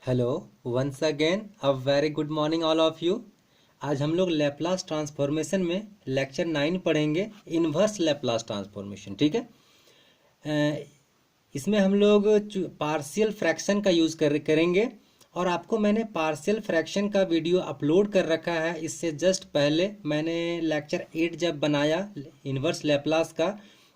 Hello once again a very good morning all of you. आज हम लोग Laplace transformation में लेक्चर 9 पढ़ेंगे, इन्वर्स लैप्लास ट्रांसफॉर्मेशन। ठीक है। इसमें हम लोग पार्शियल फ्रैक्शन का यूज़ करेंगे और आपको मैंने पार्शियल फ्रैक्शन का वीडियो अपलोड कर रखा है। इससे जस्ट पहले मैंने लेक्चर 8 जब बनाया इन्वर्स लैप्लास का,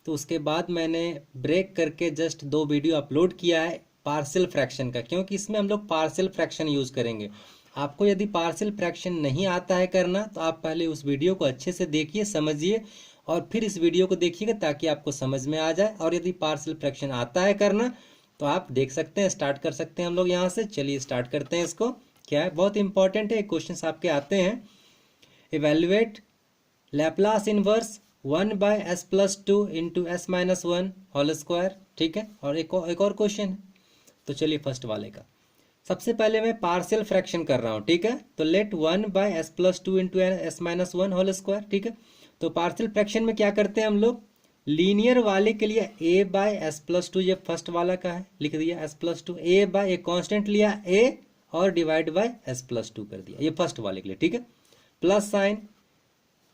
तो उसके बाद मैंने ब्रेक करके जस्ट 2 वीडियो अपलोड किया है पार्शियल फ्रैक्शन का, क्योंकि इसमें हम लोग पार्शियल फ्रैक्शन यूज़ करेंगे। आपको यदि पार्शियल फ्रैक्शन नहीं आता है करना, तो आप पहले उस वीडियो को अच्छे से देखिए, समझिए, और फिर इस वीडियो को देखिएगा ताकि आपको समझ में आ जाए। और यदि पार्शियल फ्रैक्शन आता है करना तो आप देख सकते हैं, स्टार्ट कर सकते हैं हम लोग यहाँ से। चलिए स्टार्ट करते हैं इसको। क्या है, बहुत इंपॉर्टेंट है, क्वेश्चन आपके आते हैं। Evaluate Laplace inverse 1/s+2 into s-1 whole square. ठीक है, और एक और क्वेश्चन है। तो चलिए फर्स्ट वाले का सबसे पहले मैं पार्शियल फ्रैक्शन कर रहा हूँ। ठीक है, तो late 1/s+2 into s-1 whole square. ठीक है, तो पार्शियल फ्रैक्शन में क्या करते हैं हम लोग, लीनियर वाले के लिए a/s+2, ये फर्स्ट वाला का है, लिख दिया s+2, एक कांस्टेंट लिया a और डिवाइड बाय s+2 कर दिया, ये फर्स्ट वाले के लिए। ठीक है, प्लस साइन,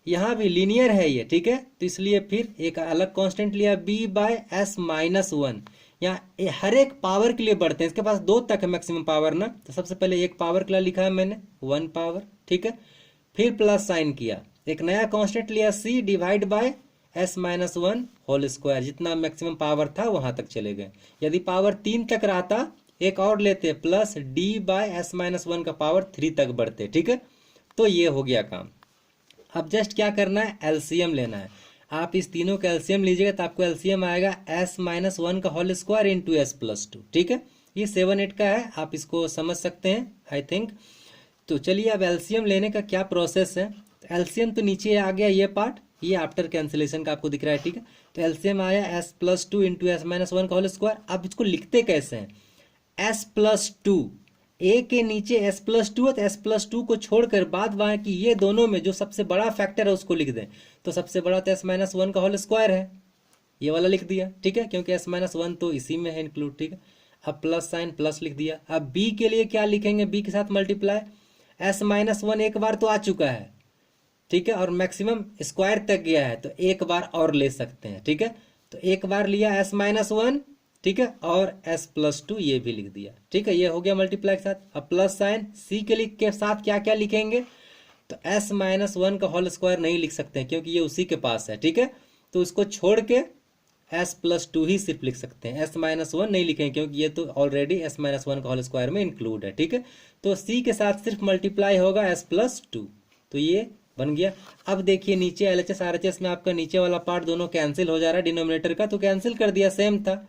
यहाँ भी लीनियर है ये। ठीक है, तो इसलिए फिर एक अलग कांस्टेंट लिया b/s-1। यहाँ हर एक पावर के लिए बढ़ते हैं, इसके पास 2 तक है मैक्सिमम पावर ना, तो सबसे पहले एक पावर के लिए लिखा है मैंने 1 पावर। ठीक है, फिर प्लस साइन किया, एक नया कांस्टेंट लिया c divide by s-1 whole square, जितना मैक्सिमम पावर था वहां तक चले गए। यदि पावर 3 तक रहता एक और लेते, प्लस d/s-1 का पावर 3 तक बढ़ते। ठीक है, तो ये हो गया काम। अब जस्ट क्या करना है, एलसीएम लेना है। आप इस तीनों का एलसीएम लीजिएगा तो आपको एलसीएम आएगा s-1 का होल स्क्वायर इंटू s+2। ठीक है, ये 7/8 का है, आप इसको समझ सकते हैं आई थिंक। तो चलिए अब एलसीएम लेने का क्या प्रोसेस है। तो एलसीएम तो नीचे आ गया, ये पार्ट, ये आफ्टर कैंसिलेशन का आपको दिख रहा है। ठीक है, तो एलसीएम आया s+2 इंटू s-1 का होल स्क्वायर। अब इसको लिखते कैसे हैं, s+2, ए के नीचे s+2 है तो s+2 को छोड़कर बाद बाकी ये दोनों में जो सबसे बड़ा फैक्टर है उसको लिख दें। तो सबसे बड़ा तो s-1 का होल स्क्वायर है, ये वाला लिख दिया। ठीक है, क्योंकि s-1 तो इसी में है इंक्लूड। ठीक है, अब प्लस साइन प्लस लिख दिया। अब b के लिए क्या लिखेंगे, b के साथ मल्टीप्लाई, s-1 एक बार तो आ चुका है। ठीक है, और मैक्सिमम स्क्वायर तक गया है तो एक बार और ले सकते हैं। ठीक है, तो एक बार लिया s-1, ठीक है, और s+2 ये भी लिख दिया। ठीक है, ये हो गया मल्टीप्लाई के साथ। अब प्लस साइन c के साथ क्या क्या लिखेंगे, तो s-1 का होल स्क्वायर नहीं लिख सकते हैं क्योंकि ये उसी के पास है। ठीक है, तो इसको छोड़ के s+2 ही सिर्फ लिख सकते हैं, s-1 नहीं लिखेंगे क्योंकि ये तो ऑलरेडी s-1 का होल स्क्वायर में इंक्लूड है। ठीक है, तो c के साथ सिर्फ मल्टीप्लाई होगा s+2, तो ये बन गया। अब देखिए नीचे एलएचएस आरएचएस में आपका नीचे वाला पार्ट दोनों कैंसिल हो जा रहा है, डिनोमिनेटर का तो कैंसिल कर दिया, सेम था।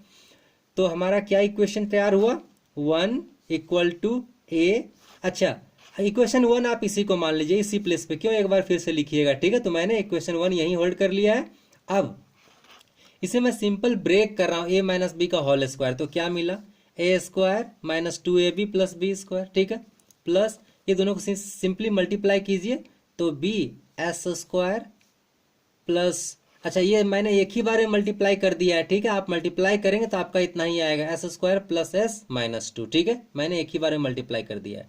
तो हमारा क्या इक्वेशन तैयार हुआ, 1 = a। अच्छा, इक्वेशन 1 आप इसी को मान लीजिए, इसी प्लेस पे, क्यों एक बार फिर से लिखिएगा। ठीक है, तो मैंने इक्वेशन 1 यहीं होल्ड कर लिया है। अब इसे मैं सिंपल ब्रेक कर रहा हूँ, a - b का होल स्क्वायर, तो क्या मिला, a² - 2ab + b²। ठीक है, प्लस ये दोनों को सिंपली मल्टीप्लाई कीजिए तो b/s² प्लस, अच्छा ये मैंने एक ही बार में मल्टीप्लाई कर दिया है। ठीक है, आप मल्टीप्लाई करेंगे तो आपका इतना ही आएगा, s² + s-2। ठीक है, मैंने एक ही बार में मल्टीप्लाई कर दिया है।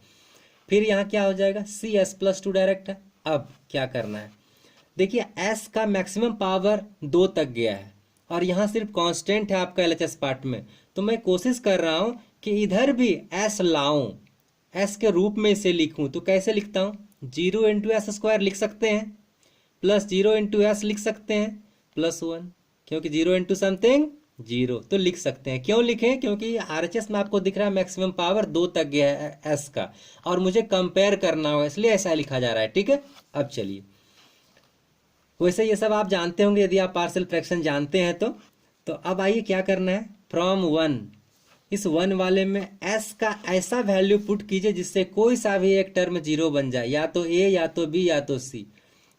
फिर यहाँ क्या हो जाएगा, c/s+2 डायरेक्ट है। अब क्या करना है, देखिए s का मैक्सिमम पावर 2 तक गया है और यहाँ सिर्फ कांस्टेंट है आपका एलएचएस पार्ट में, तो मैं कोशिश कर रहा हूँ कि इधर भी s लाऊं, s के रूप में इसे लिखूं। तो कैसे लिखता हूँ, 0 × s² लिख सकते हैं, प्लस 0 × s लिख सकते हैं, +1, क्योंकि 0 × समथिंग 0 तो लिख सकते हैं। क्यों लिखें, क्योंकि आरएचएस में आपको दिख रहा है मैक्सिमम पावर 2 तक गया है s का, और मुझे कंपेयर करना होगा इसलिए ऐसा लिखा जा रहा है। ठीक है, अब चलिए, वैसे ये सब आप जानते होंगे यदि आप पार्शियल फ्रैक्शन जानते हैं तो अब आइए क्या करना है, फ्रॉम 1, इस 1 वाले में s का ऐसा वैल्यू पुट कीजिए जिससे कोई सा भी एक टर्म 0 बन जाए, या तो a या तो b या तो c।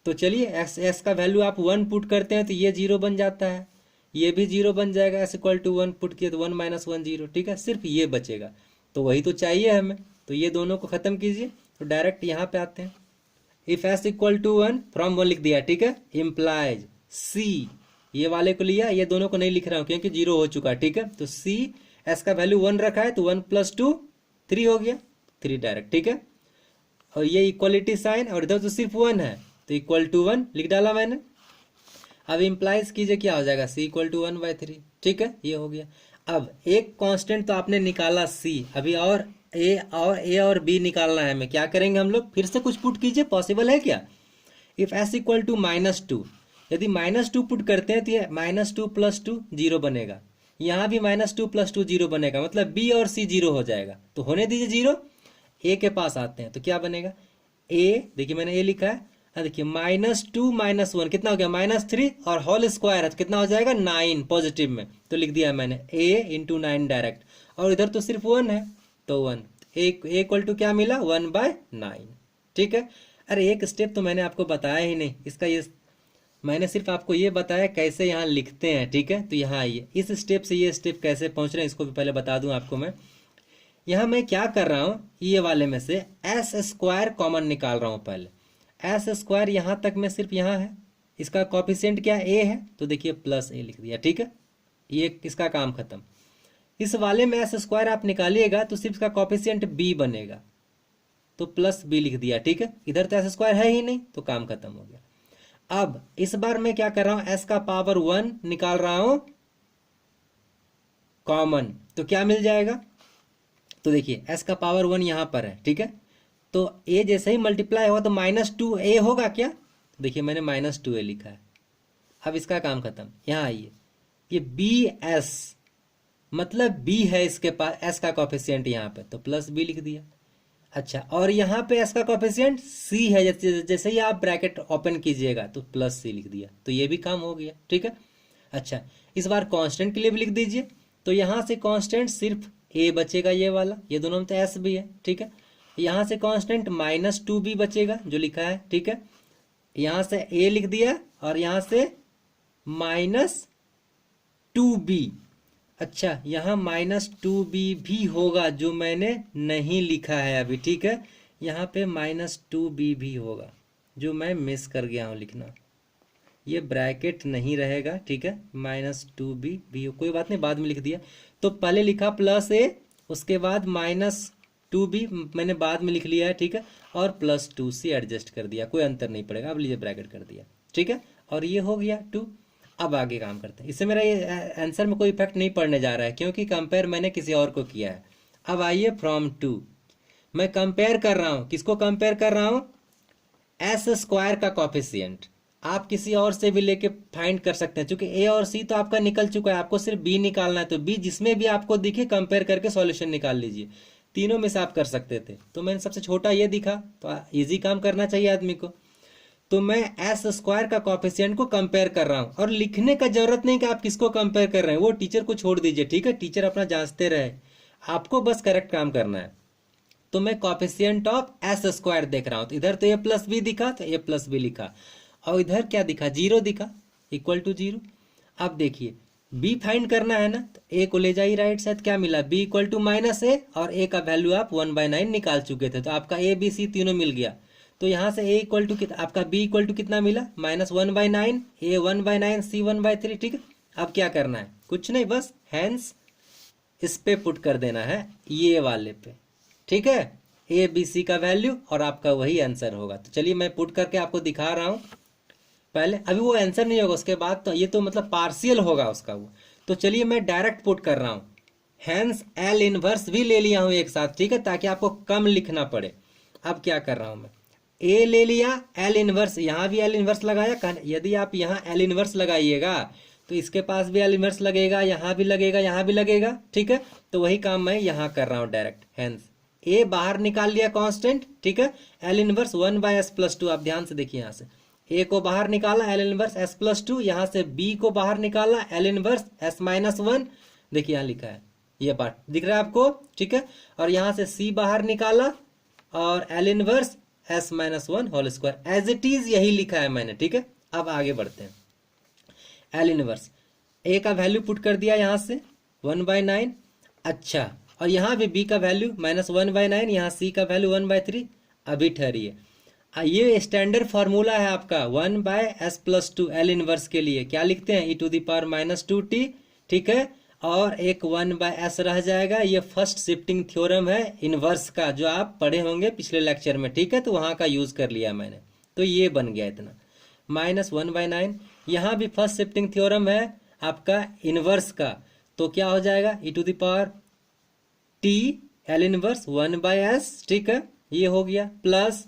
तो चलिए s का वैल्यू आप 1 पुट करते हैं तो ये 0 बन जाता है, ये भी 0 बन जाएगा, s = 1 पुट किए तो 1 - 1 0। ठीक है, सिर्फ ये बचेगा, तो वही तो चाहिए हमें, तो ये दोनों को खत्म कीजिए। तो डायरेक्ट यहाँ पे आते हैं, इफ s = 1 फ्रॉम 1 लिख दिया। ठीक है, इम्प्लाइज c, ये वाले को लिया, ये दोनों को नहीं लिख रहा हूँ क्योंकि 0 हो चुका। ठीक है, तो c, s का वैल्यू 1 रखा है तो 1 + 2 3 हो गया, 3 डायरेक्ट, ठीक है। और ये इक्वलिटी साइन और इधर तो सिर्फ 1 है तो इक्वल टू 1 लिख डाला मैंने। अब इम्प्लाइज कीजिए क्या हो जाएगा, सी इक्वल टू 1/3, ठीक है, ये हो गया। अब एक कांस्टेंट तो आपने निकाला सी, अभी और ए और बी निकालना है हमें। क्या करेंगे हम लोग, फिर से कुछ पुट कीजिए, पॉसिबल है क्या। इफ एस इक्वल टू -2, यदि -2 पुट करते हैं तो ये -2 + 2 0 बनेगा, यहाँ भी -2 + 2 0 बनेगा, मतलब बी और सी 0 हो जाएगा। तो होने दीजिए 0। ए के पास आते हैं तो क्या बनेगा, ए देखिए मैंने ए लिखा है, देखिए -2 - 1 कितना हो गया, -3 और होल स्क्वायर है तो कितना हो जाएगा 9 पॉजिटिव में, तो लिख दिया मैंने a × 9 डायरेक्ट। और इधर तो सिर्फ 1 है तो 1, ए इक्वल टू क्या मिला 1/9, ठीक है। अरे एक स्टेप तो मैंने आपको बताया ही नहीं इसका, ये मैंने सिर्फ आपको ये बताया कैसे यहाँ लिखते हैं, ठीक है। तो यहाँ आइए, इस स्टेप से ये स्टेप कैसे पहुँच रहे हैं इसको भी पहले बता दूँ आपको मैं। यहाँ मैं क्या कर रहा हूँ, ये वाले में से s² कॉमन निकाल रहा हूँ पहले। s² यहाँ तक में सिर्फ यहाँ है, इसका कॉफिशिएंट क्या a है तो देखिए +a लिख दिया, ठीक है, ये इसका काम खत्म। इस वाले में s² आप निकालिएगा तो सिर्फ इसका कॉफिशिएंट b बनेगा तो +b लिख दिया, ठीक है। इधर तो s² है ही नहीं तो काम खत्म हो गया। अब इस बार मैं क्या कर रहा हूँ, s का पावर 1 निकाल रहा हूँ कॉमन, तो क्या मिल जाएगा, तो देखिए s का पावर 1 यहाँ पर है, ठीक है। तो a जैसे ही मल्टीप्लाई होगा तो -2a होगा क्या, देखिए मैंने -2a लिखा है। अब इसका काम खत्म। यहाँ आइए, ये bs मतलब b है इसके पास, s का कॉफिशिएंट यहाँ पे तो +b लिख दिया। अच्छा, और यहाँ पे s का कॉफिशिएंट c है, जैसे ही आप ब्रैकेट ओपन कीजिएगा तो +c लिख दिया, तो ये भी काम हो गया, ठीक है। अच्छा, इस बार कांस्टेंट के लिए भी लिख दीजिए, तो यहाँ से कांस्टेंट सिर्फ a बचेगा, ये वाला, ये दोनों में तो s भी है, ठीक है। यहाँ से कांस्टेंट -2b बचेगा जो लिखा है, ठीक है। यहाँ से a लिख दिया और यहाँ से -2b। अच्छा, यहाँ -2b भी होगा जो मैंने नहीं लिखा है अभी, ठीक है। यहाँ पे -2b भी होगा जो मैं मिस कर गया हूँ लिखना, ये ब्रैकेट नहीं रहेगा, ठीक है। -2b भी कोई बात नहीं, बाद में लिख दिया। तो पहले लिखा +a, उसके बाद -2b मैंने बाद में लिख लिया है, ठीक है, और +2c एडजस्ट कर दिया, कोई अंतर नहीं पड़ेगा। अब लीजिए ब्रैकेट कर दिया, ठीक है, और ये हो गया 2। अब आगे काम करते हैं, इससे मेरा ये आंसर में कोई इफेक्ट नहीं पड़ने जा रहा है क्योंकि कंपेयर मैंने किसी और को किया है। अब आइए फ्रॉम 2, मैं कंपेयर कर रहा हूँ, किसको कंपेयर कर रहा हूँ, s² का कॉफिशिएंट। आप किसी और से भी लेके फाइंड कर सकते हैं, क्योंकि a और c तो आपका निकल चुका है, आपको सिर्फ b निकालना है, तो b जिसमें भी आपको दिखे कंपेयर करके सॉल्यूशन निकाल लीजिए। तीनों में से आप कर सकते थे, तो मैंने सबसे छोटा ये दिखा, तो इजी काम करना चाहिए आदमी को। तो मैं s² का कॉफिशिएंट को कंपेयर कर रहा हूँ, और लिखने का जरूरत नहीं कि आप किसको कंपेयर कर रहे हैं, वो टीचर को छोड़ दीजिए, ठीक है। टीचर अपना जांचते रहे, आपको बस करेक्ट काम करना है। तो मैं कॉफिशिएंट ऑफ s² देख रहा हूँ, तो इधर तो a+b दिखा तो a+b लिखा, और इधर क्या दिखा, 0 दिखा, इक्वल टू 0। अब देखिए b फाइंड करना है ना, तो a को ले जाइए राइट साइड, क्या मिला, b इक्वल टू -a, और a का वैल्यू आप 1/9 निकाल चुके थे, तो आपका a b c तीनों मिल गया। तो यहाँ से a इक्वल टू आपका b इक्वल टू कितना मिला, -1/9, a 1/9, c 1/3, ठीक है। अब क्या करना है, कुछ नहीं, बस हैंस इस पे पुट कर देना है, ये वाले पे, ठीक है, a b c का वैल्यू, और आपका वही आंसर होगा। तो चलिए मैं पुट करके आपको दिखा रहा हूँ पहले, अभी वो आंसर नहीं होगा, उसके बाद तो ये तो मतलब पार्शियल होगा उसका वो। तो चलिए मैं डायरेक्ट पुट कर रहा हूँ, हैंस L इनवर्स भी ले लिया हूँ एक साथ, ठीक है, ताकि आपको कम लिखना पड़े। अब क्या कर रहा हूँ मैं, A ले लिया, L इनवर्स, यहाँ भी L इनवर्स लगाया, यदि आप यहाँ L इनवर्स लगाइएगा तो इसके पास भी L इनवर्स लगेगा, यहाँ भी लगेगा, यहाँ भी लगेगा, ठीक है। तो वही काम मैं यहाँ कर रहा हूँ डायरेक्ट, हैंस A बाहर निकाल लिया कांस्टेंट, ठीक है, L इनवर्स 1/s+2, आप ध्यान से देखिए, यहाँ से a को बाहर निकाला L इनवर्स s+2, यहाँ से b को बाहर निकाला L इनवर्स s-1, देखिए यहाँ लिखा है, ये पार्ट दिख रहा है आपको, ठीक है। और यहाँ से c बाहर निकाला और L inverse s-1 whole square, as it is यही लिखा है मैंने, ठीक है। अब आगे बढ़ते हैं, L इनवर्स a का वैल्यू पुट कर दिया यहाँ से 1/9, अच्छा, और यहाँ भी b का वैल्यू -1/9, यहाँ c का वैल्यू 1/3। अभी ठहरिए, ये स्टैंडर्ड फार्मूला है आपका 1/s+2 L इनवर्स के लिए, क्या लिखते हैं, e⁻⁻2t, ठीक है। और एक 1/s रह जाएगा। ये फर्स्ट शिफ्टिंग थ्योरम है इनवर्स का, जो आप पढ़े होंगे पिछले लेक्चर में, ठीक है, तो वहाँ का यूज़ कर लिया मैंने, तो ये बन गया इतना। -1/9 यहाँ भी फर्स्ट शिफ्टिंग थ्योरम है आपका इनवर्स का, तो क्या हो जाएगा e⁻t L इनवर्स 1/s, ठीक है, ये हो गया, प्लस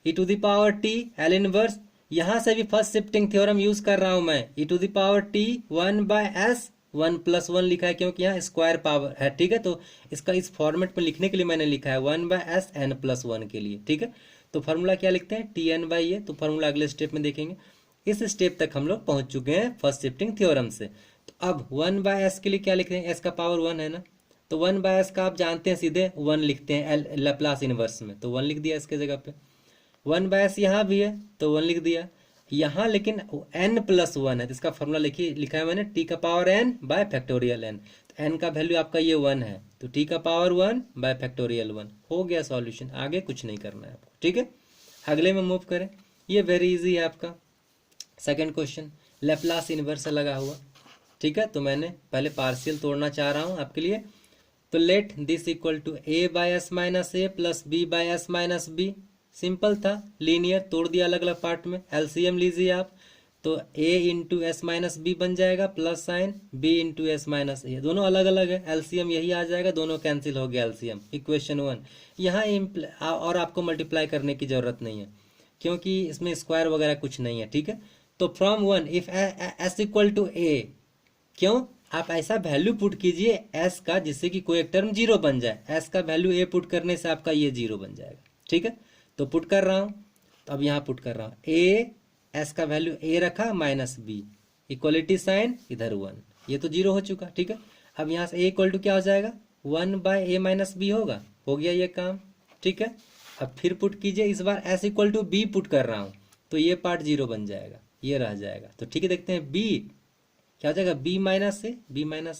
e⁻t L इनवर्स, यहाँ से भी फर्स्ट शिफ्टिंग थ्योरम यूज कर रहा हूं मैं, e⁻t 1/s 1 + 1 लिखा है क्योंकि यहाँ स्क्वायर पावर है, ठीक है, तो इसका इस फॉर्मेट में लिखने के लिए मैंने लिखा है 1/s n+1 के लिए, ठीक है। तो फार्मूला क्या लिखते हैं Tn/a, तो फार्मूला अगले स्टेप में देखेंगे। इस स्टेप तक हम लोग पहुंच चुके हैं फर्स्ट शिफ्टिंग थ्योरम से। तो अब 1/s के लिए क्या लिखते हैं, s का पावर 1 है ना, तो 1/s का आप जानते हैं सीधे 1 लिखते हैं लैप्लास इनवर्स में, तो 1 लिख दिया इसके जगह पे। 1/s यहाँ भी है तो 1 लिख दिया, यहाँ लेकिन n+1 है, तो इसका फॉर्मूला लिखा है मैंने t⁻n/(n), तो n का वैल्यू आपका ये 1 है, तो t⁻1/(1) हो गया सॉल्यूशन। आगे कुछ नहीं करना है आपको, ठीक है। अगले में मूव करें, ये वेरी इजी है आपका सेकंड क्वेश्चन, लैप्लास इनवर्स से लगा हुआ, ठीक है। तो मैंने पहले पार्शियल तोड़ना चाह रहा हूँ आपके लिए, तो let this equal to a/s - a plus b/s - b, simple था, लीनियर, तोड़ दिया अलग अलग पार्ट में, एलसीएम लीजिए आप, तो a × s - b बन जाएगा plus sign b × s - a, दोनों अलग अलग है, एलसीएम यही आ जाएगा, दोनों कैंसिल हो गया एलसीएम, इक्वेशन 1। यहाँ और आपको मल्टीप्लाई करने की जरूरत नहीं है क्योंकि इसमें स्क्वायर वगैरह कुछ नहीं है, ठीक है। तो फ्रॉम 1 इफ s = a, क्यों, आप ऐसा वैल्यू पुट कीजिए s का जिससे कि कोई एक टर्म 0 बन जाए, s का वैल्यू a पुट करने से आपका ये 0 बन जाएगा, ठीक है। तो पुट कर रहा हूं, तो अब यहाँ पुट कर रहा हूं, a s का वैल्यू a रखा -b, इक्वलिटी साइन इधर 1, ये तो 0 हो चुका, ठीक है। अब यहाँ से a = क्या हो जाएगा 1/a - b होगा, हो गया ये काम, ठीक है। अब फिर पुट कीजिए, इस बार s = b पुट कर रहा हूं, तो ये पार्ट 0 बन जाएगा, ये रह जाएगा, तो ठीक है। देखते हैं b क्या हो जाएगा b -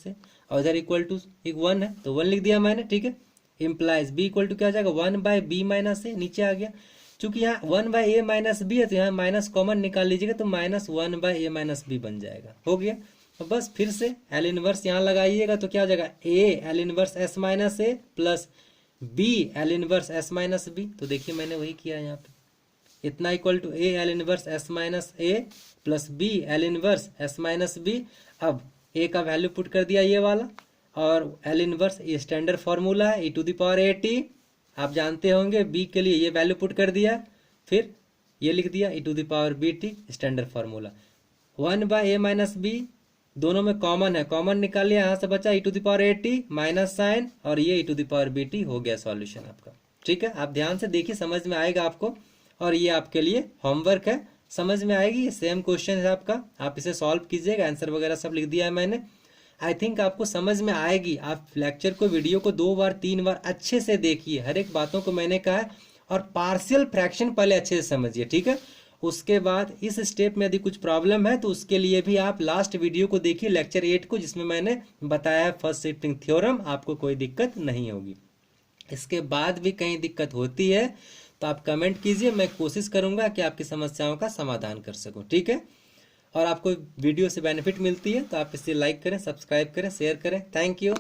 a, और इधर इक्वल टू 1 है तो 1 लिख दिया मैंने, ठीक है। इम्प्लाइज b = क्या हो जाएगा 1/b - a, नीचे आ गया, चूंकि यहाँ 1/a - b है तो यहाँ माइनस कॉमन निकाल लीजिएगा, तो -1/a - b बन जाएगा, हो गया। तो बस फिर से L इनवर्स यहाँ लगाइएगा, तो क्या हो जाएगा a L inverse s - a plus b L inverse s - b, तो देखिए मैंने वही किया यहाँ पे, इतना equal to a L inverse s - a plus b L inverse s - b। अब a का वैल्यू पुट कर दिया ये वाला, और L इनवर्स ये स्टैंडर्ड फॉर्मूला है e⁻at, आप जानते होंगे, b के लिए ये वैल्यू पुट कर दिया, फिर ये लिख दिया e⁻bt, standard formula. 1/a - b दोनों में कॉमन है, कॉमन निकाल लिया, यहाँ से बचा e⁻at माइनस साइन, और ये e⁻bt हो गया सॉल्यूशन आपका, ठीक है। आप ध्यान से देखिए, समझ में आएगा आपको, और ये आपके लिए होमवर्क है, समझ में आएगी, ये सेम क्वेश्चन है आपका, आप इसे सॉल्व कीजिएगा, आंसर वगैरह सब लिख दिया है मैंने। आई थिंक आपको समझ में आएगी, आप लेक्चर को, वीडियो को 2 बार 3 बार अच्छे से देखिए, हर एक बातों को मैंने कहा है, और पार्शियल फ्रैक्शन पहले अच्छे से समझिए, ठीक है। उसके बाद इस स्टेप में यदि कुछ प्रॉब्लम है तो उसके लिए भी आप लास्ट वीडियो को देखिए, लेक्चर 8 को, जिसमें मैंने बताया फर्स्ट शिफ्टिंग थ्योरम, आपको कोई दिक्कत नहीं होगी। इसके बाद भी कहीं दिक्कत होती है तो आप कमेंट कीजिए, मैं कोशिश करूंगा कि आपकी समस्याओं का समाधान कर सकूं, ठीक है। और आपको वीडियो से बेनिफिट मिलती है तो आप इसे लाइक करें, सब्सक्राइब करें, शेयर करें। Thank you.